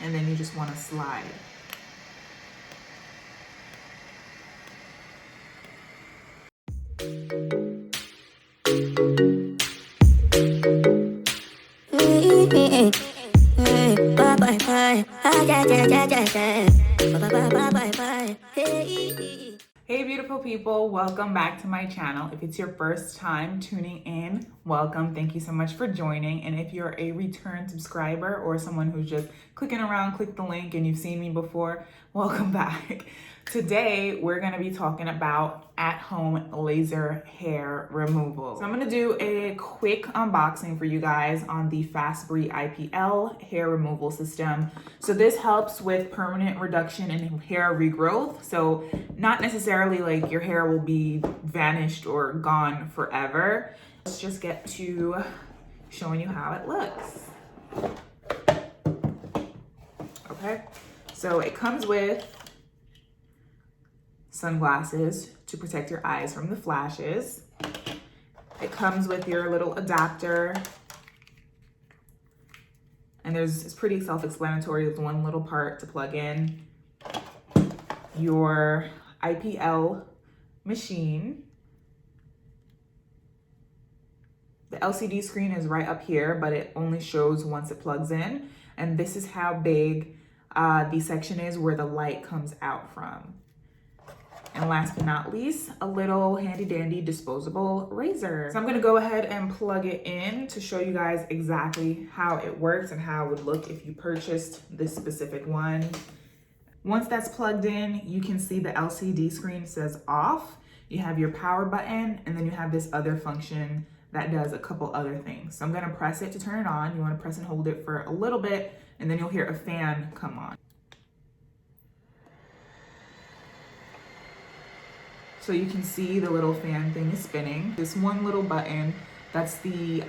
and then you just want to slide. Hey beautiful people, welcome back to my channel. If it's your first time tuning in, welcome. Thank you so much for joining. And if you're a return subscriber or someone who's just clicking around, click the link and you've seen me before, welcome back. Today, we're gonna be talking about at-home laser hair removal. So I'm gonna do a quick unboxing for you guys on the Fastbreed IPL hair removal system. So this helps with permanent reduction in hair regrowth. So not necessarily like your hair will be vanished or gone forever. Let's just get to showing you how it looks. Okay, so it comes with sunglasses to protect your eyes from the flashes. It comes with your little adapter. And it's pretty self-explanatory. There's one little part to plug in. Your IPL machine. The LCD screen is right up here, but it only shows once it plugs in. And this is how big the section is where the light comes out from. And last but not least, a little handy dandy disposable razor. So I'm gonna go ahead and plug it in to show you guys exactly how it works and how it would look if you purchased this specific one. Once that's plugged in, you can see the LCD screen says off. You have your power button, and then you have this other function that does a couple other things. So I'm gonna press it to turn it on. You wanna press and hold it for a little bit, and then you'll hear a fan come on. So you can see the little fan thing is spinning. This one little button, that's the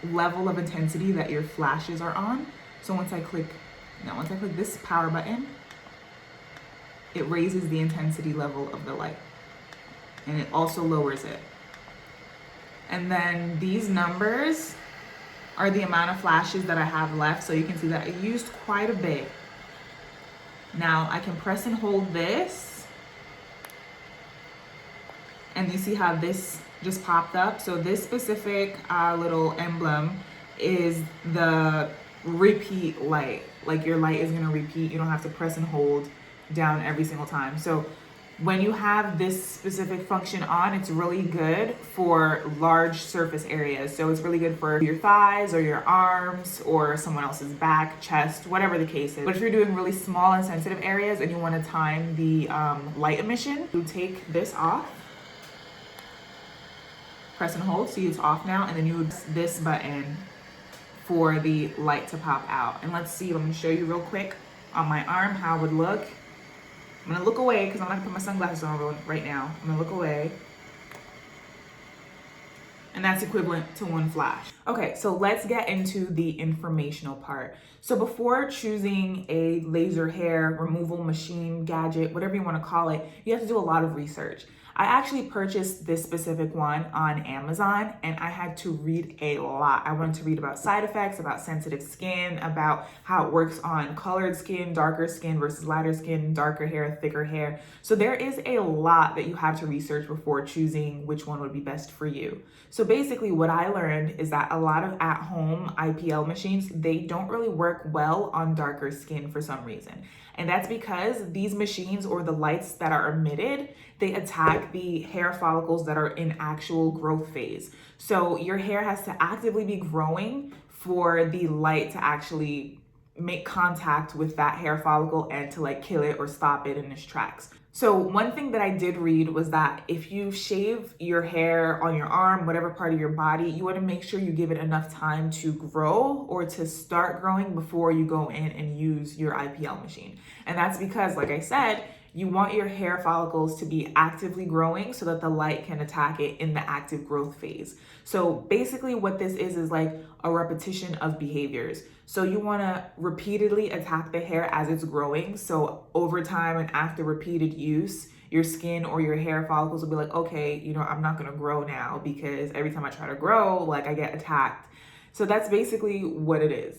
level of intensity that your flashes are on. So once I click this power button, it raises the intensity level of the light. And it also lowers it. And then these numbers are the amount of flashes that I have left. So you can see that I used quite a bit. Now I can press and hold this. And you see how this just popped up? So this specific little emblem is the repeat light. Like your light is gonna repeat. You don't have to press and hold down every single time. So when you have this specific function on, it's really good for large surface areas. So it's really good for your thighs or your arms or someone else's back, chest, whatever the case is. But if you're doing really small and sensitive areas and you wanna time the light emission, you take this off. Press and hold, see it's off now, and then you would this button for the light to pop out. And let's see, let me show you real quick on my arm how it would look. I'm gonna look away because I'm not gonna put my sunglasses on right now. I'm gonna look away. And that's equivalent to one flash. Okay, so let's get into the informational part. So before choosing a laser hair removal machine, gadget, whatever you wanna call it, you have to do a lot of research. I actually purchased this specific one on Amazon and I had to read a lot. I wanted to read about side effects, about sensitive skin, about how it works on colored skin, darker skin versus lighter skin, darker hair, thicker hair. So there is a lot that you have to research before choosing which one would be best for you. So basically what I learned is that a lot of at-home IPL machines, they don't really work well on darker skin for some reason. And that's because these machines or the lights that are emitted, they attack the hair follicles that are in actual growth phase. So your hair has to actively be growing for the light to actually make contact with that hair follicle and to like kill it or stop it in its tracks. So one thing that I did read was that if you shave your hair on your arm, whatever part of your body, you want to make sure you give it enough time to grow or to start growing before you go in and use your IPL machine. And that's because, like I said, you want your hair follicles to be actively growing so that the light can attack it in the active growth phase. So basically what this is like a repetition of behaviors. So you want to repeatedly attack the hair as it's growing. So over time and after repeated use, your skin or your hair follicles will be like, okay, you know, I'm not going to grow now because every time I try to grow, like I get attacked. So that's basically what it is.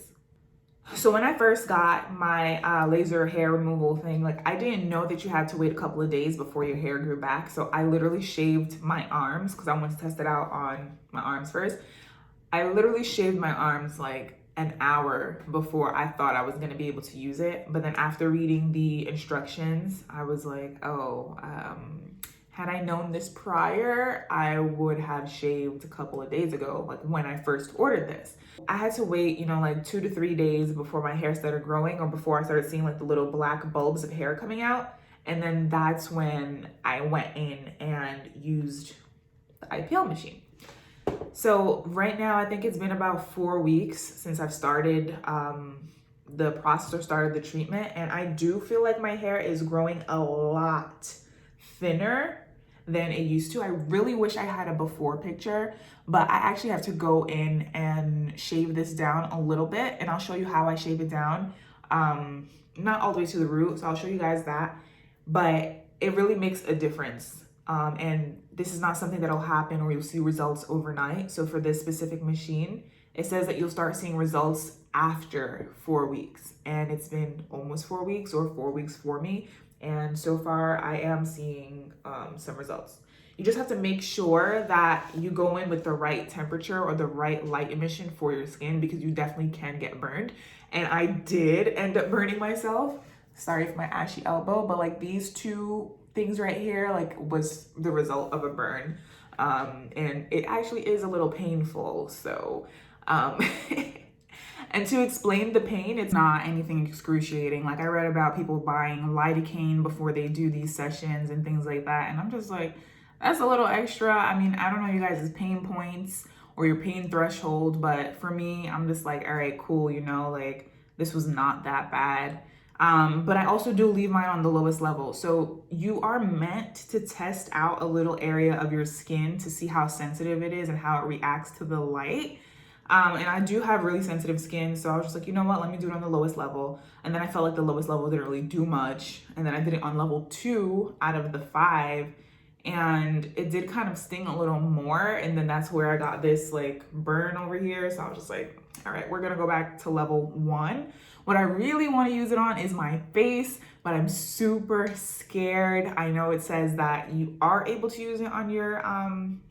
So when I first got my laser hair removal thing, like I didn't know that you had to wait a couple of days before your hair grew back. So I literally shaved my arms because I wanted to test it out on my arms first. I literally shaved my arms like an hour before I thought I was gonna be able to use it. But then after reading the instructions, I was like, oh, had I known this prior, I would have shaved a couple of days ago, like when I first ordered this. I had to wait, you know, like 2 to 3 days before my hair started growing or before I started seeing like the little black bulbs of hair coming out. And then that's when I went in and used the IPL machine. So right now, I think it's been about 4 weeks since I've started the process or started the treatment. And I do feel like my hair is growing a lot thinner than it used to. I really wish I had a before picture, but I actually have to go in and shave this down a little bit, and I'll show you how I shave it down. Not all the way to the root, so I'll show you guys that, but it really makes a difference. And this is not something that'll happen or you'll see results overnight. So for this specific machine, it says that you'll start seeing results after 4 weeks, and it's been almost 4 weeks or 4 weeks for me. And so far I am seeing some results. You just have to make sure that you go in with the right temperature or the right light emission for your skin, because you definitely can get burned. And I did end up burning myself. Sorry for my ashy elbow, but like these two things right here, like was the result of a burn. And it actually is a little painful. So, and to explain the pain, it's not anything excruciating. Like I read about people buying lidocaine before they do these sessions and things like that. And I'm just like, that's a little extra. I mean, I don't know you guys' pain points or your pain threshold, but for me, I'm just like, all right, cool. You know, like this was not that bad. But I also do leave mine on the lowest level. So you are meant to test out a little area of your skin to see how sensitive it is and how it reacts to the light. And I do have really sensitive skin, so I was just like, you know what, let me do it on the lowest level. And then I felt like the lowest level didn't really do much. And then I did it on level 2 out of the 5, and it did kind of sting a little more. And then that's where I got this like burn over here. So I was just like, all right, we're gonna go back to level 1. What I really want to use it on is my face, but I'm super scared. I know it says that you are able to use it on your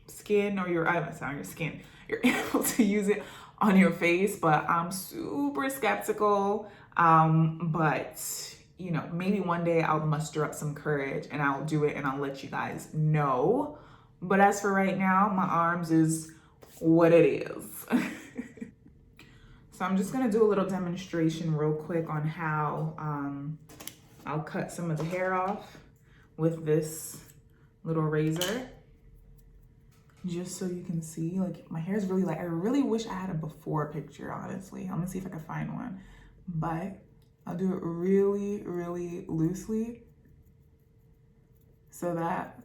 skin or your, it's not on your skin. You're able to use it on your face, but I'm super skeptical. But you know, maybe one day I'll muster up some courage and I'll do it and I'll let you guys know. But as for right now, my arms is what it is. So I'm just gonna do a little demonstration real quick on how I'll cut some of the hair off with this little razor. Just so you can see, like my hair is really light. I really wish I had a before picture, honestly. I'm gonna see if I can find one, but I'll do it really, really loosely so that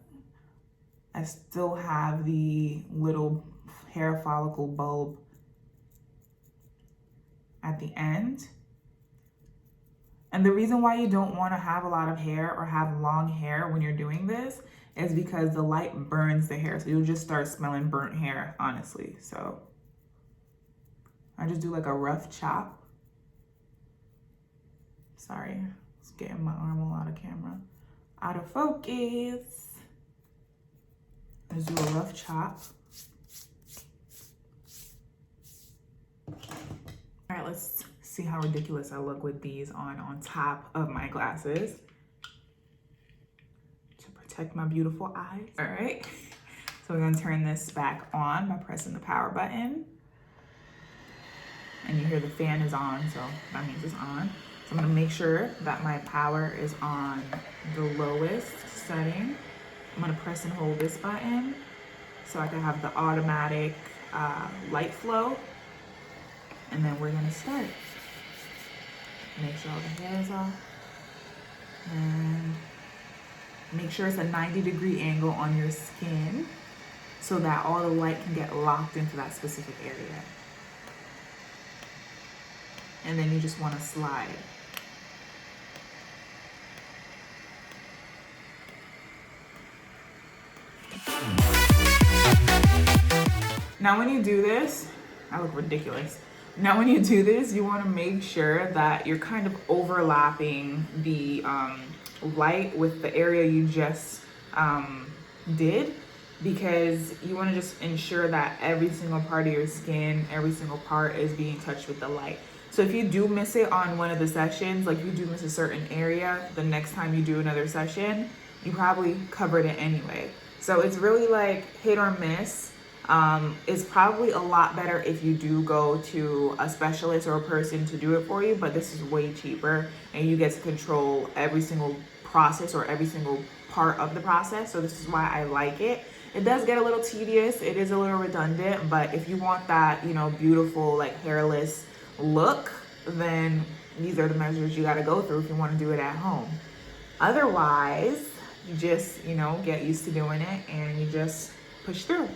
I still have the little hair follicle bulb at the end. And the reason why you don't want to have a lot of hair or have long hair when you're doing this is because the light burns the hair. So you'll just start smelling burnt hair, honestly. So I just do like a rough chop. Sorry, it's getting my arm all out of camera. Out of focus. I just do a rough chop. All right, let's see how ridiculous I look with these on top of my glasses to protect my beautiful eyes. All right, so we're gonna turn this back on by pressing the power button. And you hear the fan is on, so that means it's on. So I'm gonna make sure that my power is on the lowest setting. I'm gonna press and hold this button so I can have the automatic light flow. And then we're gonna start. Make sure all the hair is off. And make sure it's a 90-degree angle on your skin so that all the light can get locked into that specific area. And then you just wanna slide. Now when you do this, I look ridiculous. Now, when you do this, you want to make sure that you're kind of overlapping the light with the area you just did, because you want to just ensure that every single part of your skin, every single part is being touched with the light. So if you do miss it on one of the sessions, like you do miss a certain area, the next time you do another session, you probably covered it anyway. So it's really like hit or miss. It's probably a lot better if you do go to a specialist or a person to do it for you, but this is way cheaper and you get to control every single process or every single part of the process. So this is why I like it. It does get a little tedious, it is a little redundant, but if you want that, you know, beautiful like hairless look, then these are the measures you got to go through if you want to do it at home. Otherwise, you just, you know, get used to doing it and you just push through.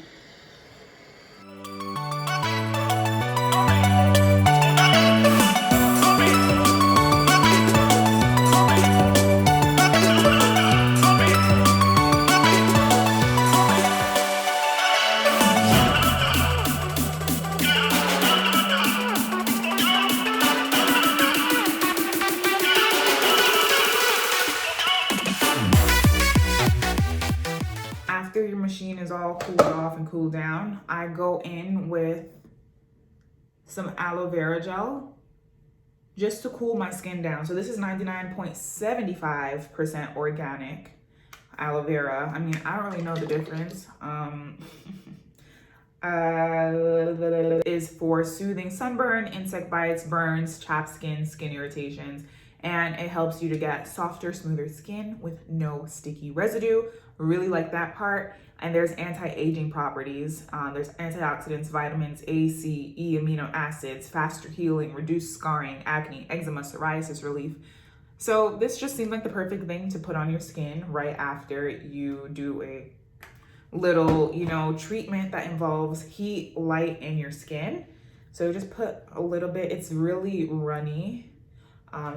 After your machine is all cooled off and cooled down, I go in with some aloe vera gel just to cool my skin down. So this is 99.75% organic aloe vera. I mean, I don't really know the difference. Is for soothing sunburn, insect bites, burns, chapped skin, skin irritations, and it helps you to get softer, smoother skin with no sticky residue. Really like that part. And there's anti-aging properties. There's antioxidants, vitamins A, C, E, amino acids, faster healing, reduced scarring, acne, eczema, psoriasis relief. So this just seemed like the perfect thing to put on your skin right after you do a little, you know, treatment that involves heat, light, in your skin. So just put a little bit. It's really runny.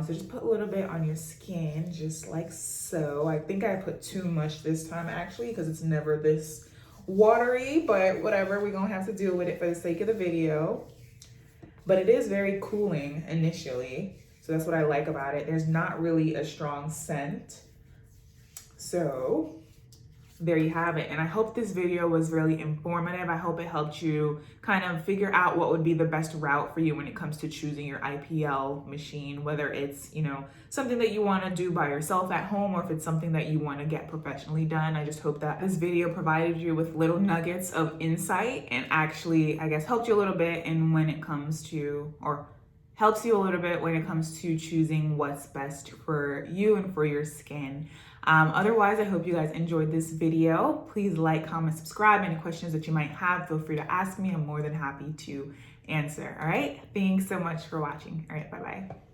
So just put a little bit on your skin, just like so. I think I put too much this time actually, because it's never this watery, but whatever, we're gonna have to deal with it for the sake of the video. But it is very cooling initially. So that's what I like about it. There's not really a strong scent. So there you have it. And I hope this video was really informative. I hope it helped you kind of figure out what would be the best route for you when it comes to choosing your IPL machine, whether it's, you know, something that you want to do by yourself at home or if it's something that you want to get professionally done. I just hope that this video provided you with little nuggets of insight and actually, I guess, helped you a little bit in when it comes to, or helps you a little bit when it comes to choosing what's best for you and for your skin. Otherwise, I hope you guys enjoyed this video. Please like, comment, subscribe. Any questions that you might have, feel free to ask me. I'm more than happy to answer. All right. Thanks so much for watching. All right. Bye-bye.